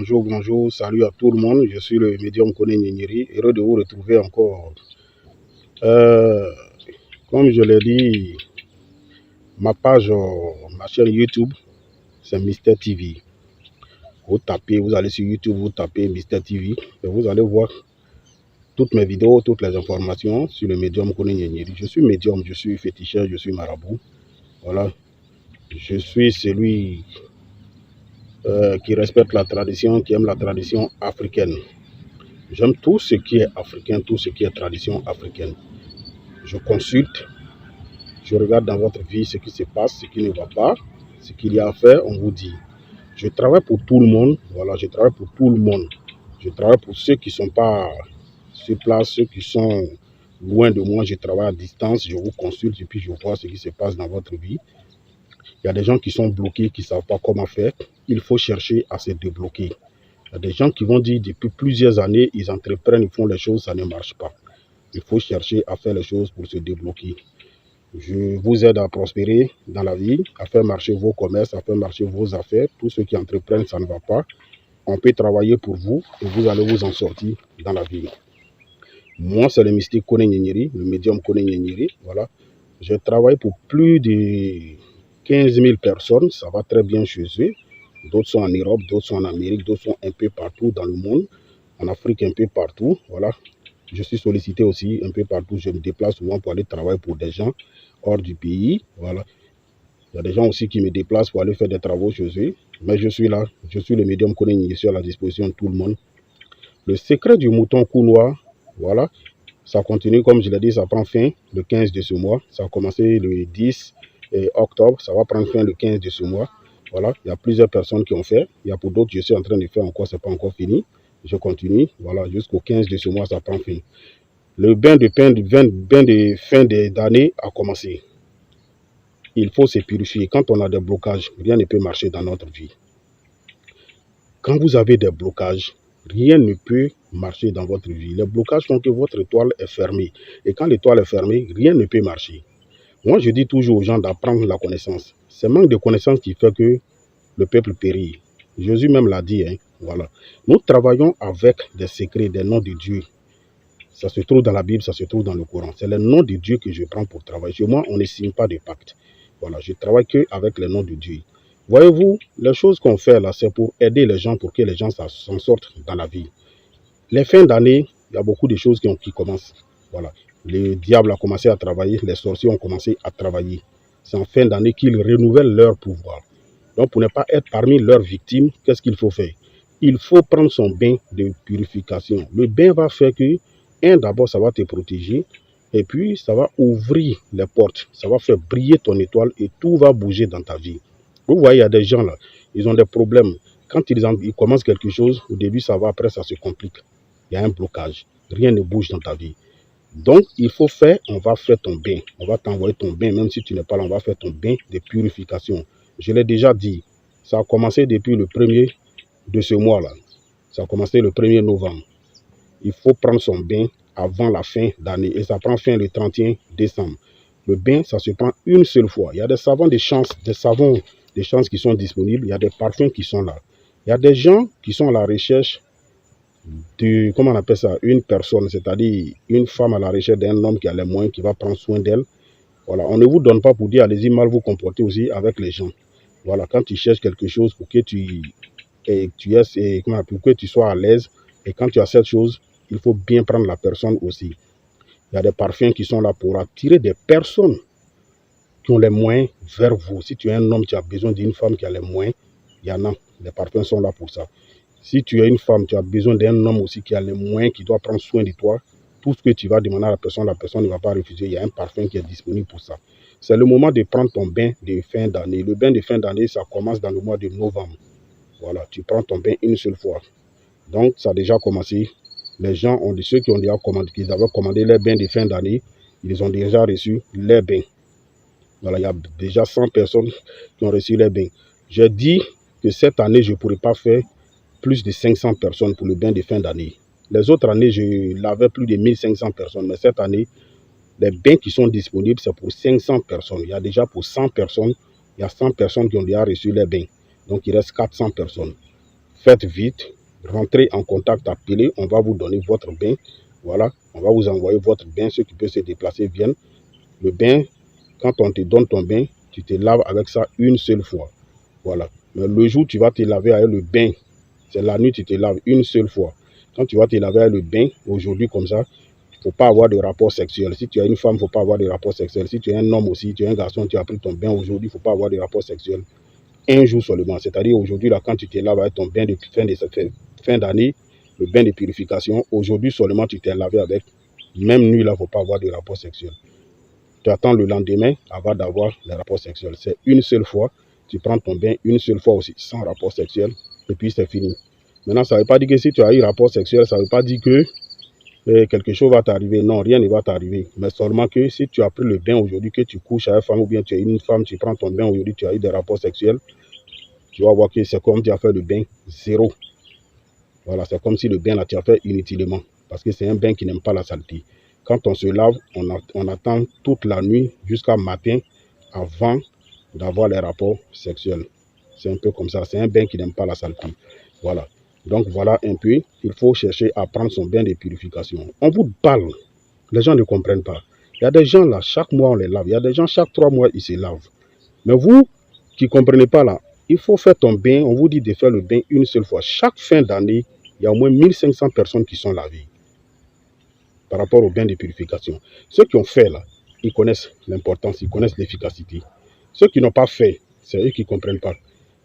bonjour, salut à tout le monde. Je suis le médium Kone Nyenyeri, heureux de vous retrouver encore. Comme je l'ai dit, ma page, ma chaîne YouTube, c'est Mister TV. Vous allez sur YouTube, vous tapez Mister TV, et vous allez voir toutes mes vidéos, toutes les informations sur le médium Kone Nyenyeri. Je suis médium, je suis féticheur, je suis marabout. Voilà, je suis celui qui respecte la tradition, qui aime la tradition africaine. J'aime tout ce qui est africain, tout ce qui est tradition africaine. Je consulte, je regarde dans votre vie ce qui se passe, ce qui ne va pas, ce qu'il y a à faire, on vous dit. Je travaille pour tout le monde, voilà, je travaille pour tout le monde. Je travaille pour ceux qui ne sont pas sur place, ceux qui sont loin de moi, je travaille à distance, je vous consulte et puis je vois ce qui se passe dans votre vie. Il y a des gens qui sont bloqués, qui ne savent pas comment faire. Il faut chercher à se débloquer. Il y a des gens qui vont dire depuis plusieurs années, ils entreprennent, ils font les choses, ça ne marche pas. Il faut chercher à faire les choses pour se débloquer. Je vous aide à prospérer dans la vie, à faire marcher vos commerces, à faire marcher vos affaires. Tous ceux qui entreprennent, ça ne va pas. On peut travailler pour vous et vous allez vous en sortir dans la vie. Moi, c'est le mystique Kone Nyenyeri, le médium Kone Nyenyeri. Voilà. Je travaille pour plus de 15 000 personnes. Ça va très bien chez eux. D'autres sont en Europe, d'autres sont en Amérique, d'autres sont un peu partout dans le monde. En Afrique, un peu partout. Voilà. Je suis sollicité aussi un peu partout. Je me déplace souvent pour aller travailler pour des gens hors du pays. Voilà. Il y a des gens aussi qui me déplacent pour aller faire des travaux chez eux. Mais je suis là. Je suis le médium Kone Nyenyeri, je suis à la disposition de tout le monde. Le secret du mouton cou noir, voilà. Ça continue, comme je l'ai dit, ça prend fin le 15 de ce mois. Ça a commencé le 10 octobre. Ça va prendre fin le 15 de ce mois. Voilà. Il y a plusieurs personnes qui ont fait. Il y a pour d'autres, je suis en train de faire encore. Ce n'est pas encore fini. Je continue. Voilà. Jusqu'au 15 de ce mois, ça prend fin. Le bain de fin d'année a commencé. Il faut se purifier. Quand on a des blocages, rien ne peut marcher dans notre vie. Quand vous avez des blocages, rien ne peut marcher dans votre vie. Les blocages font que votre étoile est fermée. Et quand l'étoile est fermée, rien ne peut marcher. Moi, je dis toujours aux gens d'apprendre la connaissance. C'est le manque de connaissance qui fait que le peuple périt. Jésus même l'a dit. Voilà. Nous travaillons avec des secrets, des noms de Dieu. Ça se trouve dans la Bible, ça se trouve dans le Coran. C'est le nom de Dieu que je prends pour travailler. Chez moi, on ne signe pas de pacte. Voilà, je travaille qu'avec le nom de Dieu. Voyez-vous, les choses qu'on fait là, c'est pour aider les gens, pour que les gens s'en sortent dans la vie. Les fins d'année, il y a beaucoup de choses qui commencent. Voilà. Le diable a commencé à travailler, les sorciers ont commencé à travailler. C'est en fin d'année qu'ils renouvellent leur pouvoir. Donc, pour ne pas être parmi leurs victimes, qu'est-ce qu'il faut faire? Il faut prendre son bain de purification. Le bain va faire que, d'abord, ça va te protéger. Et puis, ça va ouvrir les portes. Ça va faire briller ton étoile et tout va bouger dans ta vie. Vous voyez, il y a des gens là, ils ont des problèmes. Quand ils commencent quelque chose, au début, ça va, après, ça se complique. Il y a un blocage. Rien ne bouge dans ta vie. Donc, il faut faire, on va faire ton bain. On va t'envoyer ton bain, même si tu n'es pas là, on va faire ton bain de purification. Je l'ai déjà dit, ça a commencé depuis le 1er de ce mois-là. Ça a commencé le 1er novembre. Il faut prendre son bain avant la fin d'année et ça prend fin le 31 décembre. Le bain, ça se prend une seule fois. Il y a des savons de chance, qui sont disponibles. Il y a des parfums qui sont là. Il y a des gens qui sont à la recherche de, comment on appelle ça, une personne, c'est-à-dire une femme à la recherche d'un homme qui a les moyens, qui va prendre soin d'elle. Voilà, on ne vous donne pas pour dire, allez-y, mal vous comporter aussi avec les gens. Voilà, quand tu cherches quelque chose pour que pour que tu sois à l'aise, et quand tu as cette chose, il faut bien prendre la personne aussi. Il y a des parfums qui sont là pour attirer des personnes qui ont les moyens vers vous. Si tu es un homme, tu as besoin d'une femme qui a les moyens, il y en a. Les parfums sont là pour ça. Si tu es une femme, tu as besoin d'un homme aussi qui a les moyens, qui doit prendre soin de toi. Tout ce que tu vas demander à la personne ne va pas refuser. Il y a un parfum qui est disponible pour ça. C'est le moment de prendre ton bain de fin d'année. Le bain de fin d'année, ça commence dans le mois de novembre. Voilà, tu prends ton bain une seule fois. Donc, ça a déjà commencé. Les gens ceux qui ont déjà commandé, qui avaient commandé les bains de fin d'année, ils ont déjà reçu les bains. Voilà, il y a déjà 100 personnes qui ont reçu les bains. J'ai dit que cette année, je ne pourrais pas faire plus de 500 personnes pour le bain de fin d'année. Les autres années, je l'avais plus de 1500 personnes. Mais cette année, les bains qui sont disponibles, c'est pour 500 personnes. Il y a déjà pour 100 personnes, il y a 100 personnes qui ont déjà reçu les bains. Donc, il reste 400 personnes. faites vite, rentrez en contact, appelez, on va vous donner votre bain. Voilà, on va vous envoyer votre bain. Ceux qui peuvent se déplacer viennent. Le bain, quand on te donne ton bain, tu te laves avec ça une seule fois. Voilà. Mais le jour où tu vas te laver avec le bain, c'est la nuit tu te laves une seule fois. Quand tu vas te laver avec le bain, aujourd'hui comme ça, il ne faut pas avoir de rapport sexuel. Si tu es une femme, il ne faut pas avoir de rapport sexuel. Si tu es un homme aussi, tu es un garçon, tu as pris ton bain aujourd'hui, il ne faut pas avoir de rapport sexuel. Un jour seulement. C'est-à-dire aujourd'hui, là, quand tu te laves avec ton bain de fin d'année, le bain de purification, aujourd'hui seulement tu t'es lavé avec. Même nuit, là, il ne faut pas avoir de rapport sexuel. Tu attends le lendemain avant d'avoir les rapports sexuels. C'est une seule fois. Tu prends ton bain une seule fois aussi, sans rapport sexuel, et puis c'est fini. Maintenant, ça ne veut pas dire que si tu as eu rapport sexuel, ça ne veut pas dire que quelque chose va t'arriver. Non, rien ne va t'arriver. Mais seulement que si tu as pris le bain aujourd'hui, que tu couches avec une femme, ou bien tu es une femme, tu prends ton bain aujourd'hui, tu as eu des rapports sexuels, tu vas voir que c'est comme tu as fait le bain zéro. Voilà, c'est comme si le bain là, tu as fait inutilement. Parce que c'est un bain qui n'aime pas la saleté. Quand on se lave, on attend toute la nuit jusqu'à matin avant d'avoir les rapports sexuels. C'est un peu comme ça. C'est un bain qui n'aime pas la saleté. Voilà. Donc voilà un peu. Il faut chercher à prendre son bain de purification. On vous parle. Les gens ne comprennent pas. Il y a des gens là, chaque mois on les lave. Il y a des gens, chaque 3 mois, ils se lavent. Mais vous qui ne comprenez pas là, il faut faire ton bain. On vous dit de faire le bain une seule fois. Chaque fin d'année, il y a au moins 1500 personnes qui sont lavées par rapport au bain de purification. Ceux qui ont fait là, ils connaissent l'importance, ils connaissent l'efficacité. Ceux qui n'ont pas fait, c'est eux qui ne comprennent pas.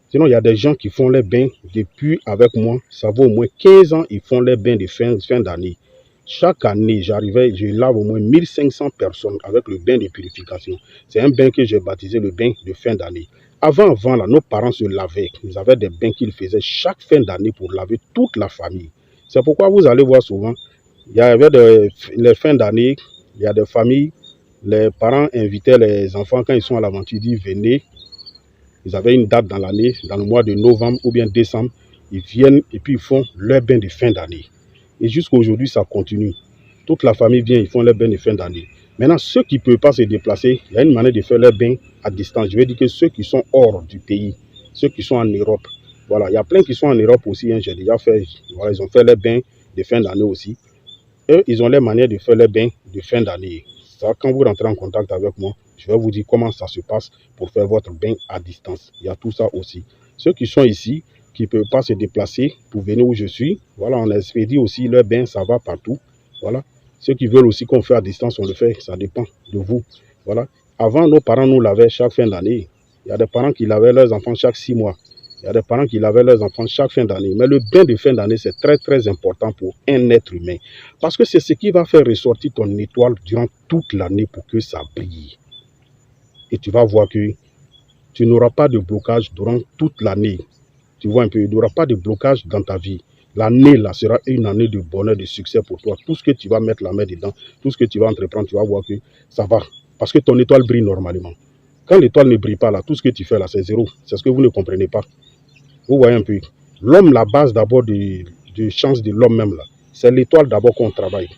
Sinon, il y a des gens qui font les bains depuis avec moi. Ça vaut au moins 15 ans, ils font les bains de fin d'année. Chaque année, je lave au moins 1500 personnes avec le bain de purification. C'est un bain que j'ai baptisé le bain de fin d'année. Avant, là, nos parents se lavaient. Ils avaient des bains qu'ils faisaient chaque fin d'année pour laver toute la famille. C'est pourquoi vous allez voir souvent, il y avait les fins d'année, il y a des familles, les parents invitaient les enfants quand ils sont à l'aventure, ils disent venez. Ils avaient une date dans l'année, dans le mois de novembre ou bien décembre. Ils viennent et puis ils font leur bain de fin d'année. Et jusqu'à aujourd'hui, ça continue. Toute la famille vient, ils font leur bain de fin d'année. Maintenant, ceux qui ne peuvent pas se déplacer, il y a une manière de faire leur bain à distance. Je veux dire que ceux qui sont hors du pays, ceux qui sont en Europe, voilà, il y a plein qui sont en Europe aussi. Hein, j'ai déjà fait, voilà, ils ont fait leur bain de fin d'année aussi. Eux, ils ont leur manière de faire leur bain de fin d'année. Ça, quand vous rentrez en contact avec moi, je vais vous dire comment ça se passe pour faire votre bain à distance. Il y a tout ça aussi. Ceux qui sont ici, qui ne peuvent pas se déplacer pour venir où je suis, voilà, on expédie aussi leur bain, ça va partout. Voilà. Ceux qui veulent aussi qu'on fait à distance, on le fait, ça dépend de vous. Voilà. Avant, nos parents nous lavaient chaque fin d'année. Il y a des parents qui lavaient leurs enfants chaque 6 mois. Il y a des parents qui lavaient leurs enfants chaque fin d'année. Mais le bain de fin d'année, c'est très, très important pour un être humain. Parce que c'est ce qui va faire ressortir ton étoile durant toute l'année pour que ça brille. Et tu vas voir que tu n'auras pas de blocage durant toute l'année. Tu vois un peu, il n'y aura pas de blocage dans ta vie. L'année là sera une année de bonheur, de succès pour toi. Tout ce que tu vas mettre la main dedans, tout ce que tu vas entreprendre, tu vas voir que ça va. Parce que ton étoile brille normalement. Quand l'étoile ne brille pas là, tout ce que tu fais là, c'est zéro. C'est ce que vous ne comprenez pas. Vous voyez un peu. L'homme, la base d'abord de chance de l'homme même là, c'est l'étoile d'abord qu'on travaille.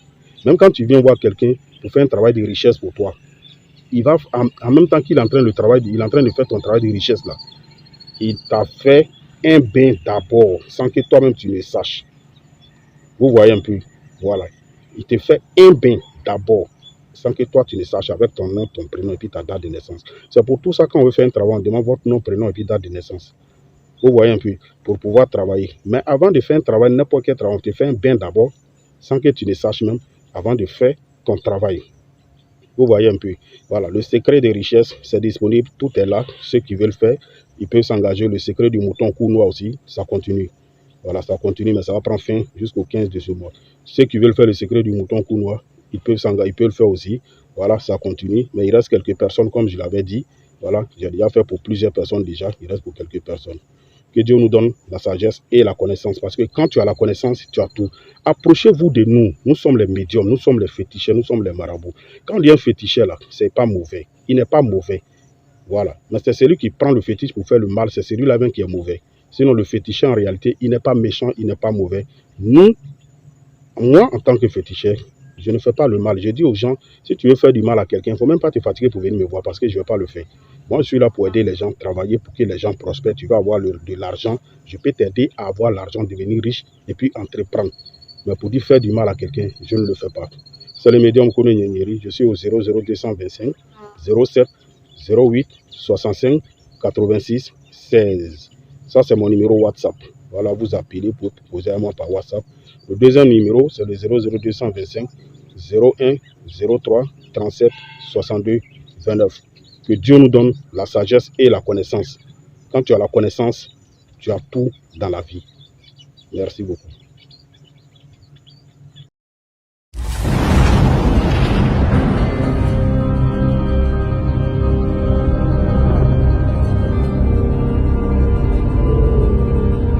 Même quand tu viens voir quelqu'un pour faire un travail de richesse pour toi, il va, en même temps qu'il est en train de travailler, il est en train de faire ton travail de richesse là, il t'a fait un bain d'abord, sans que toi-même tu ne saches. Vous voyez un peu. Voilà. Il te fait un bain d'abord, sans que toi tu ne saches, avec ton nom, ton prénom et puis ta date de naissance. C'est pour tout ça quand on veut faire un travail, on demande votre nom, prénom et puis date de naissance. Vous voyez un peu, pour pouvoir travailler. Mais avant de faire un travail, n'importe quel travail, on te fait un bain d'abord, sans que tu ne saches même, avant de faire ton travail. Vous voyez un peu. Voilà, le secret des richesses, c'est disponible, tout est là. Ceux qui veulent faire, ils peuvent s'engager. Le secret du mouton cou noir aussi, ça continue. Voilà, ça continue, mais ça va prendre fin jusqu'au 15 de ce mois. Ceux qui veulent faire le secret du mouton cou noir, ils peuvent s'engager, ils peuvent le faire aussi. Voilà, ça continue. Mais il reste quelques personnes, comme je l'avais dit. Voilà, j'ai déjà fait pour plusieurs personnes déjà. Il reste pour quelques personnes. Que Dieu nous donne la sagesse et la connaissance. Parce que quand tu as la connaissance, tu as tout. Approchez-vous de nous. Nous sommes les médiums, nous sommes les féticheurs, nous sommes les marabouts. Quand il y a un féticheur là, c'est pas mauvais. Il n'est pas mauvais. Voilà. Mais c'est celui qui prend le fétiche pour faire le mal, c'est celui-là même qui est mauvais. Sinon, le féticheur, en réalité, il n'est pas méchant, il n'est pas mauvais. Moi, en tant que féticheur, Je ne fais pas le mal. Je dis aux gens, si tu veux faire du mal à quelqu'un, il ne faut même pas te fatiguer pour venir me voir parce que je ne vais pas le faire. Moi, je suis là pour aider les gens, travailler pour que les gens prospèrent. Tu vas avoir de l'argent. Je peux t'aider à avoir l'argent, devenir riche et puis entreprendre. Mais pour dire faire du mal à quelqu'un, je ne le fais pas. C'est le médium Kono Nyeri. Je suis au 00225 07 08 65 86 16. Ça, c'est mon numéro WhatsApp. Voilà, vous appelez pour poser à moi par WhatsApp. Le deuxième numéro, c'est le 00225 01 03 37 62 29. Que Dieu nous donne la sagesse et la connaissance. Quand tu as la connaissance, tu as tout dans la vie. Merci beaucoup.